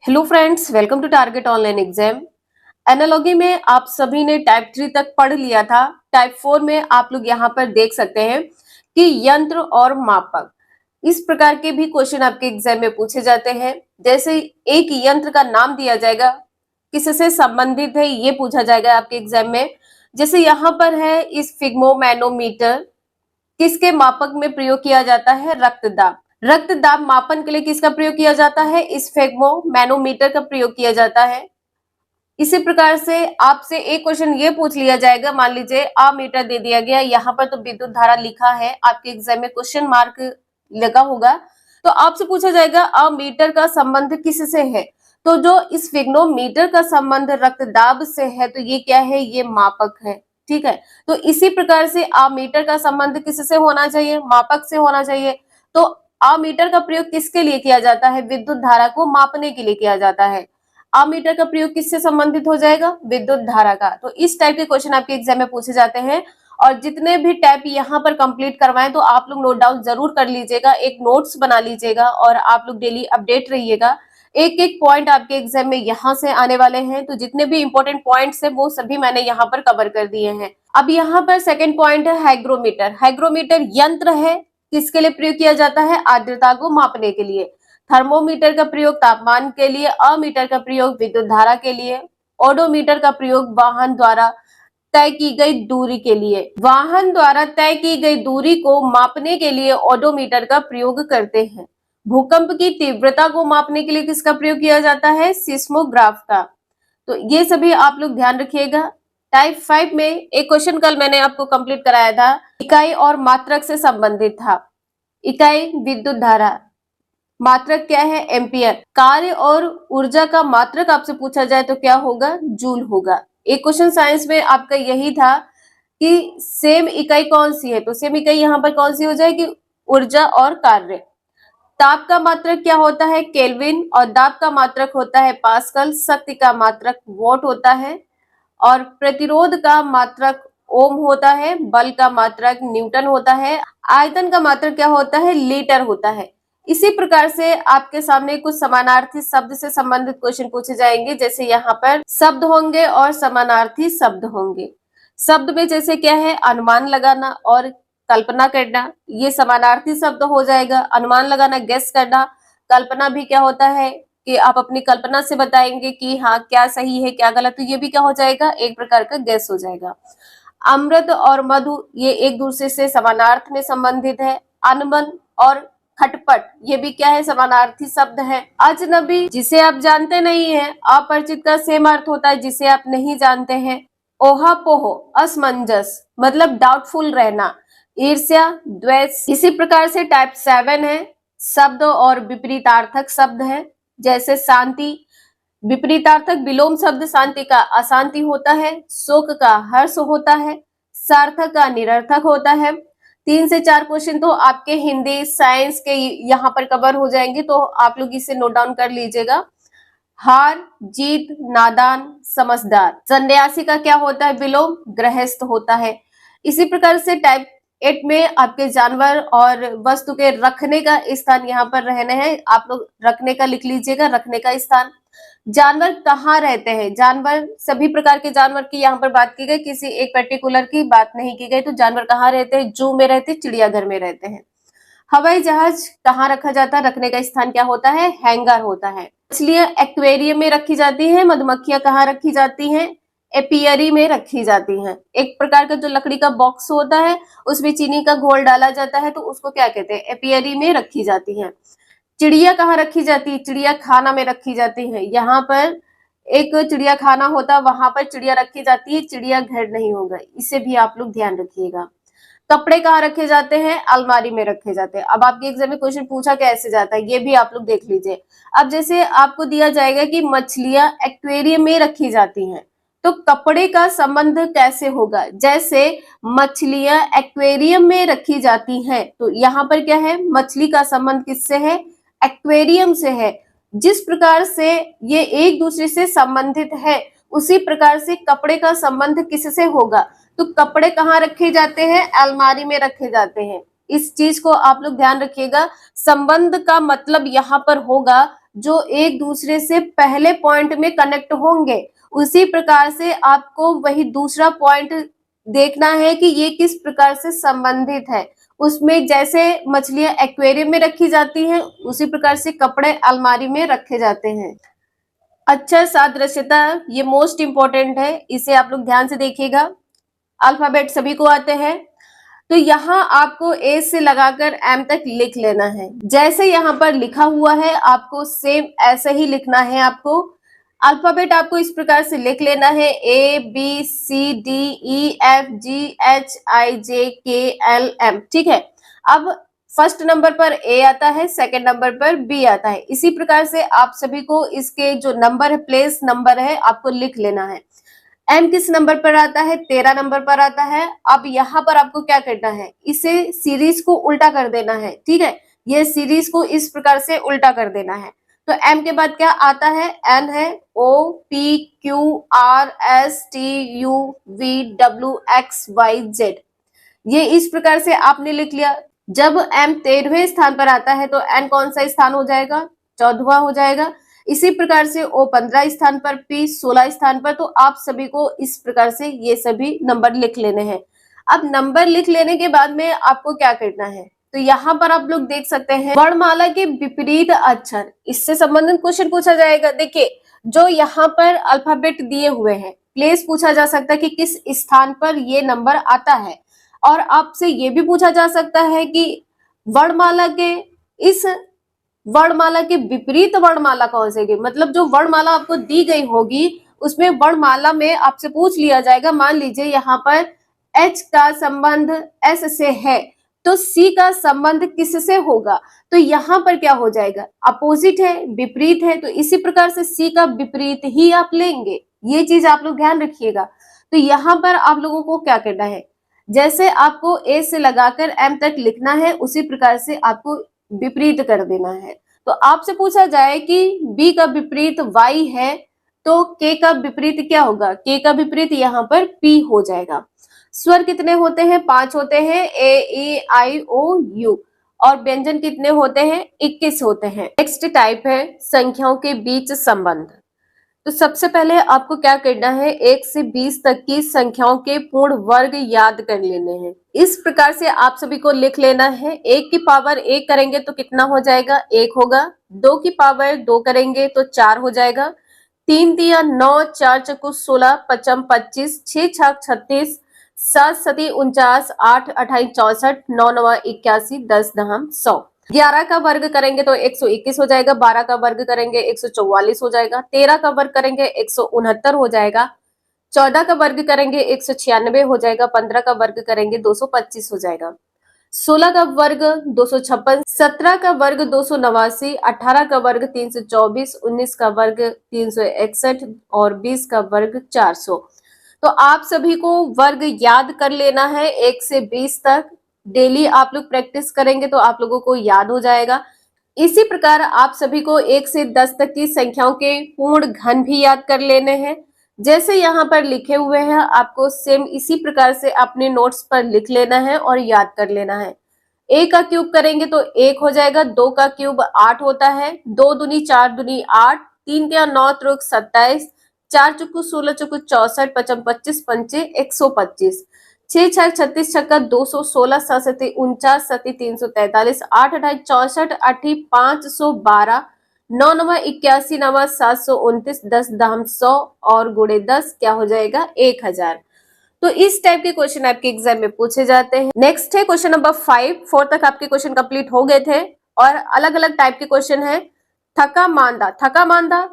Hello friends, welcome to target online exam. Analogy में आप सभी ने टाइप 3 तक पढ़ लिया था। टाइप 4 में आप लोग यहाँ पर देख सकते हैं कि यंत्र और मापक, इस प्रकार के भी क्वेश्चन आपके एग्जाम में पूछे जाते हैं। जैसे एक यंत्र का नाम दिया जाएगा, किससे संबंधित है ये पूछा जाएगा आपके एग्जाम में। जैसे यहाँ पर है स्फिग्मोमैनोमीटर, किसके मापक में प्रयोग किया जाता है? रक्तदाब। रक्तदाब मापन के लिए किसका प्रयोग किया जाता है? स्फिग्मोमैनोमीटर का प्रयोग किया जाता है। इसी प्रकार से आपसे एक क्वेश्चन ये पूछ लिया जाएगा, मान लीजिए अमीटर दे दिया गया, यहाँ पर तो विद्युत धारा लिखा है, आपके एग्जाम में क्वेश्चन मार्क लगा होगा, तो आपसे पूछा जाएगा अमीटर का संबंध किससे है? तो जो स्फिग्मोमीटर का संबंध रक्तदाब से है, तो ये क्या है? ये मापक है। ठीक है, तो इसी प्रकार से अमीटर का संबंध किससे होना चाहिए? मापक से होना चाहिए। तो अमीटर का प्रयोग किसके लिए किया जाता है? विद्युत धारा को मापने के लिए किया जाता है। अमीटर का प्रयोग किससे संबंधित हो जाएगा? विद्युत धारा का। तो इस टाइप के क्वेश्चन आपके एग्जाम में पूछे जाते हैं। और जितने भी टाइप यहाँ पर कंप्लीट करवाएं तो आप लोग नोट डाउन जरूर कर लीजिएगा, एक नोट्स बना लीजिएगा और आप लोग डेली अपडेट रहिएगा। एक एक पॉइंट आपके एग्जाम में यहाँ से आने वाले हैं, तो जितने भी इंपॉर्टेंट पॉइंट्स हैं वो सभी मैंने यहाँ पर कवर कर दिए हैं। अब यहाँ पर सेकंड पॉइंट है हाइग्रोमीटर। हाइग्रोमीटर यंत्र है, किसके लिए प्रयोग किया जाता है? आर्द्रता को मापने के लिए। थर्मोमीटर का प्रयोग तापमान के लिए, अमीटर का प्रयोग विद्युत धारा के लिए, ओडोमीटर का प्रयोग वाहन द्वारा तय की गई दूरी के लिए। वाहन द्वारा तय की गई दूरी को मापने के लिए ओडोमीटर का प्रयोग करते हैं। भूकंप की तीव्रता को मापने के लिए किसका प्रयोग किया जाता है? सिस्मोग्राफ का। तो ये सभी आप लोग ध्यान रखिएगा। टाइप 5 में एक क्वेश्चन कल मैंने आपको कंप्लीट कराया था, इकाई और मात्रक से संबंधित था। इकाई विद्युत धारा, मात्रक क्या है? एम्पियर। कार्य और ऊर्जा का मात्रक आपसे पूछा जाए तो क्या होगा? जूल होगा। एक क्वेश्चन साइंस में आपका यही था कि सेम इकाई कौन सी है, तो सेम इकाई यहाँ पर कौन सी हो जाएगी? ऊर्जा और कार्य। ताप का मात्रक क्या होता है? केल्विन। और दाब का मात्रक होता है पास्कल। शक्ति का मात्रक वॉट होता है। और प्रतिरोध का मात्रक ओम होता है। बल का मात्रक न्यूटन होता है। आयतन का मात्रक क्या होता है? लीटर होता है। इसी प्रकार से आपके सामने कुछ समानार्थी शब्द से संबंधित क्वेश्चन पूछे जाएंगे। जैसे यहाँ पर शब्द होंगे और समानार्थी शब्द होंगे। शब्द में जैसे क्या है? अनुमान लगाना और कल्पना करना, ये समानार्थी शब्द हो जाएगा। अनुमान लगाना गेस करना। कल्पना भी क्या होता है कि आप अपनी कल्पना से बताएंगे कि हाँ क्या सही है क्या गलत, तो ये भी क्या हो जाएगा? एक प्रकार का गेस हो जाएगा। अमृत और मधु ये एक दूसरे से समानार्थ में संबंधित है। अनबन और खटपट ये भी क्या है? समानार्थी शब्द है। अजनबी जिसे आप जानते नहीं है, अपरिचित का सेम अर्थ होता है जिसे आप नहीं जानते हैं। ओहापोह असमंजस मतलब डाउटफुल रहना। ईर्ष्या, द्वेष। इसी प्रकार से टाइप 7 है, शब्द और विपरीतार्थक शब्द है। जैसे शांति, विपरीतार्थक विलोम शब्द शांति का अशांति होता है। शोक का हर्ष होता है। सार्थक का निरर्थक होता है। 3 से 4 क्वेश्चन तो आपके हिंदी साइंस के यहाँ पर कवर हो जाएंगे, तो आप लोग इसे नोट डाउन कर लीजिएगा। हार, जीत, नादान, समझदार। सन्यासी का क्या होता है? विलोम। गृहस्थ होता है। इसी प्रकार से टाइप 8 में आपके जानवर और वस्तु के रखने का स्थान यहाँ पर रहने हैं, आप लोग रखने का लिख लीजिएगा, रखने का स्थान। जानवर कहाँ रहते हैं? जानवर सभी प्रकार के जानवर की यहाँ पर बात की गई, किसी एक पर्टिकुलर की बात नहीं की गई। तो जानवर कहाँ रहते हैं? जू में रहते हैं, चिड़ियाघर में रहते हैं। हवाई जहाज कहाँ रखा जाता है? रखने का स्थान क्या होता है? हैंगर होता है। मछलियां एक्वेरियम में रखी जाती हैं। मधुमक्खियां कहाँ रखी जाती हैं? एपियरी में रखी जाती हैं। एक प्रकार का जो लकड़ी का बॉक्स होता है उसमें चीनी का घोल डाला जाता है, तो उसको क्या कहते हैं? एपियरी में रखी जाती है। चिड़िया कहाँ रखी जाती है? चिड़िया खाना में रखी जाती है। यहाँ पर एक चिड़िया खाना होता है, वहां पर चिड़िया रखी जाती है, चिड़िया घर नहीं होगा। इसे भी आप लोग ध्यान रखिएगा। कपड़े कहाँ रखे जाते हैं? अलमारी में रखे जाते हैं। अब आपके एग्जाम में क्वेश्चन पूछा कैसे जाता है ये भी आप लोग देख लीजिए। अब जैसे आपको दिया जाएगा कि मछलियां एक्वेरियम में रखी जाती हैं, तो कपड़े का संबंध कैसे होगा? जैसे मछलियां एक्वेरियम में रखी जाती हैं, तो यहाँ पर क्या है? मछली का संबंध किससे है? एक्वेरियम से है। जिस प्रकार से ये एक दूसरे से संबंधित है, उसी प्रकार से कपड़े का संबंध किससे होगा? तो कपड़े कहाँ रखे जाते हैं? अलमारी में रखे जाते हैं। इस चीज को आप लोग ध्यान रखिएगा। संबंध का मतलब यहाँ पर होगा जो एक दूसरे से पहले पॉइंट में कनेक्ट होंगे, उसी प्रकार से आपको वही दूसरा पॉइंट देखना है कि ये किस प्रकार से संबंधित है। उसमें जैसे मछलियां एक्वेरियम में रखी जाती हैं, उसी प्रकार से कपड़े अलमारी में रखे जाते हैं। अक्षर सादृश्यता ये मोस्ट इंपॉर्टेंट है, इसे आप लोग ध्यान से देखिएगा। अल्फाबेट सभी को आते हैं, तो यहाँ आपको ए से लगाकर एम तक लिख लेना है। जैसे यहाँ पर लिखा हुआ है आपको सेम ऐसे ही लिखना है। आपको अल्फाबेट आपको इस प्रकार से लिख लेना है, A B C D E F G H I J K L M. ठीक है, अब फर्स्ट नंबर पर ए आता है, सेकंड नंबर पर बी आता है। इसी प्रकार से आप सभी को इसके जो नंबर है, प्लेस नंबर है, आपको लिख लेना है। एम किस नंबर पर आता है? 13 नंबर पर आता है। अब यहाँ पर आपको क्या करना है, इसे सीरीज को उल्टा कर देना है। ठीक है, ये सीरीज को इस प्रकार से उल्टा कर देना है। तो एम के बाद क्या आता है? एन है, O P Q R S T U V W X Y Z. ये इस प्रकार से आपने लिख लिया। जब एम 13वें स्थान पर आता है तो एन कौन सा स्थान हो जाएगा? 14वां हो जाएगा। इसी प्रकार से ओ 15 स्थान पर, पी 16 स्थान पर। तो आप सभी को इस प्रकार से ये सभी नंबर लिख लेने हैं। अब नंबर लिख लेने के बाद में आपको क्या करना है, तो यहाँ पर आप लोग देख सकते हैं वर्णमाला के विपरीत अक्षर, इससे संबंधित क्वेश्चन पूछा जाएगा। देखिए, जो यहाँ पर अल्फाबेट दिए हुए हैं, प्लेस पूछा जा सकता है कि किस स्थान पर ये नंबर आता है। और आपसे ये भी पूछा जा सकता है कि वर्णमाला के इस वर्णमाला के विपरीत वर्णमाला कौन सी, मतलब जो वर्णमाला आपको दी गई होगी उसमें वर्णमाला में आपसे पूछ लिया जाएगा, मान लीजिए यहाँ पर H का संबंध S से है, तो C का संबंध किससे होगा? तो यहाँ पर क्या हो जाएगा? अपोजिट है, विपरीत है, तो इसी प्रकार से C का विपरीत ही आप लेंगे। ये चीज आप लोग ध्यान रखिएगा। तो यहाँ पर आप लोगों को क्या करना है, जैसे आपको A से लगाकर M तक लिखना है, उसी प्रकार से आपको विपरीत कर देना है। तो आपसे पूछा जाए कि B का विपरीत Y है, तो K का विपरीत क्या होगा? K का विपरीत यहाँ पर P हो जाएगा। स्वर कितने होते हैं? 5 होते हैं, A E I O U। और व्यंजन कितने होते हैं? 21 होते हैं। नेक्स्ट टाइप है संख्याओं के बीच संबंध। तो सबसे पहले आपको क्या करना है, 1 से 20 तक की संख्याओं के पूर्ण वर्ग याद कर लेने हैं। इस प्रकार से आप सभी को लिख लेना है। 1 की पावर 1 करेंगे तो कितना हो जाएगा? 1 होगा। 2 की पावर 2 करेंगे तो 4 हो जाएगा। 3 तिया 9, 4 चौको 16, 5 25, 6 छक 36, 7 सती 49, 8 28 64, 9 9 81, 10 दहम 100। 11 का वर्ग करेंगे तो 121 हो जाएगा। 12 का वर्ग करेंगे 144 हो जाएगा। 13 का वर्ग करेंगे 169 हो जाएगा। 14 का वर्ग करेंगे 196 हो जाएगा। 15 का वर्ग करेंगे 225 हो जाएगा। 16 का वर्ग 256, 17 का वर्ग 289, 18 का वर्ग 324, 19 का वर्ग 361 और 20 का वर्ग 400। तो आप सभी को वर्ग याद कर लेना है 1 से 20 तक। डेली आप लोग प्रैक्टिस करेंगे तो आप लोगों को याद हो जाएगा। इसी प्रकार आप सभी को 1 से 10 तक की संख्याओं के पूर्ण घन भी याद कर लेने हैं। जैसे यहाँ पर लिखे हुए हैं, आपको सेम इसी प्रकार से अपने नोट्स पर लिख लेना है और याद कर लेना है। 1 का क्यूब करेंगे तो 1 हो जाएगा। 2 का क्यूब 8 होता है। 2 दूनी 4 दूनी 8, 3 के 9 त्रुक 27, 4 चुकू 16 चुकू 64, 55 25 पंचे 125, 6 छक 36 छक्का 200, 16 7 49 7 343, 8 28 64 8 512, 9 9 81 9 729, 10 दहम 100 और गुणे 10 क्या हो जाएगा? 1000। तो इस टाइप के क्वेश्चन आपके एग्जाम में पूछे जाते हैं। नेक्स्ट है क्वेश्चन नंबर 5। 4 तक आपके क्वेश्चन कंप्लीट हो गए थे और अलग अलग टाइप के क्वेश्चन है। थका मांदा, थका मांदा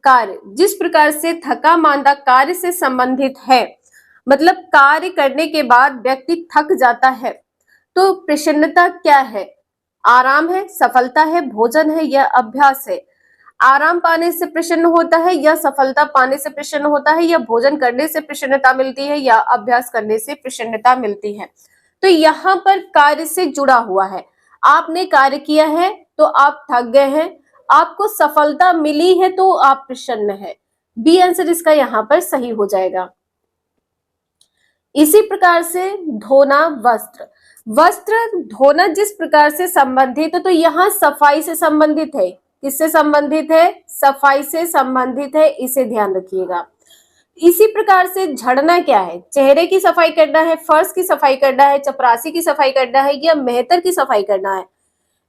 कार्य, जिस प्रकार से थका मांदा कार्य से संबंधित है, मतलब कार्य करने के बाद व्यक्ति थक जाता है, तो प्रसन्नता क्या है? आराम है, सफलता है, भोजन है या अभ्यास है? आराम पाने से प्रसन्न होता है या सफलता पाने से प्रसन्न होता है या भोजन करने से प्रसन्नता मिलती है या अभ्यास करने से प्रसन्नता मिलती है? तो यहाँ पर कार्य से जुड़ा हुआ है। आपने कार्य किया है तो आप थक गए हैं, आपको सफलता मिली है तो आप प्रसन्न है। बी आंसर इसका यहाँ पर सही हो जाएगा। इसी प्रकार से धोना वस्त्र, वस्त्र धोना जिस प्रकार से संबंधित है, तो यहाँ सफाई से संबंधित है। किससे संबंधित है? सफाई से संबंधित है, इसे ध्यान रखिएगा। इसी प्रकार से झड़ना क्या है? चेहरे की सफाई करना है, फर्श की सफाई करना है, चपरासी की सफाई करना है या मेहतर की सफाई करना है?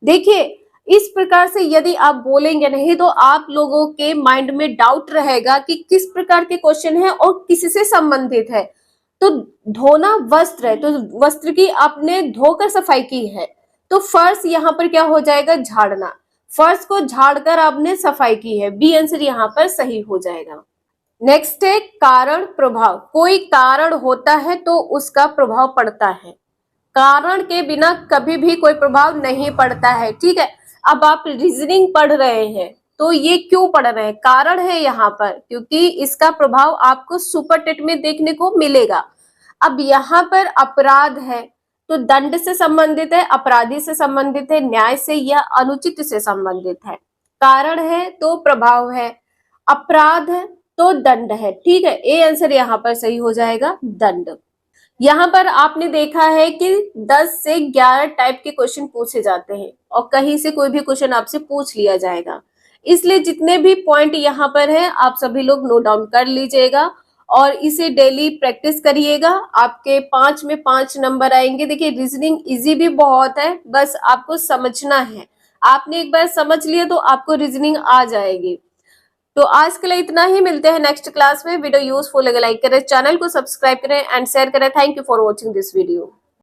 देखिए, इस प्रकार से यदि आप बोलेंगे नहीं तो आप लोगों के माइंड में डाउट रहेगा कि किस प्रकार के क्वेश्चन है और किससे संबंधित है। तो धोना वस्त्र है, तो वस्त्र की आपने धोकर सफाई की है, तो फर्श यहाँ पर क्या हो जाएगा? झाड़ना। फर्श को झाड़कर आपने सफाई की है, बी आंसर यहाँ पर सही हो जाएगा। नेक्स्ट है कारण प्रभाव। कोई कारण होता है तो उसका प्रभाव पड़ता है, कारण के बिना कभी भी कोई प्रभाव नहीं पड़ता है। ठीक है, अब आप रीजनिंग पढ़ रहे हैं तो ये क्यों पढ़ रहे हैं? कारण है यहाँ पर, क्योंकि इसका प्रभाव आपको सुपर टेट में देखने को मिलेगा। अब यहाँ पर अपराध है तो दंड से संबंधित है, अपराधी से संबंधित है, न्याय से या अनुचित से संबंधित है। कारण है तो प्रभाव है, अपराध है तो दंड है। ठीक है, ए आंसर यहाँ पर सही हो जाएगा, दंड। यहाँ पर आपने देखा है कि 10 से 11 टाइप के क्वेश्चन पूछे जाते हैं और कहीं से कोई भी क्वेश्चन आपसे पूछ लिया जाएगा, इसलिए जितने भी पॉइंट यहाँ पर हैं आप सभी लोग नोट डाउन कर लीजिएगा और इसे डेली प्रैक्टिस करिएगा। आपके 5 में 5 नंबर आएंगे। देखिए, रीजनिंग इजी भी बहुत है, बस आपको समझना है। आपने एक बार समझ लिया तो आपको रीजनिंग आ जाएगी। तो आज के लिए इतना ही, मिलते हैं नेक्स्ट क्लास में। वीडियो यूजफुल लगे लाइक करें, चैनल को सब्सक्राइब करें एंड शेयर करें। Thank you for watching this video.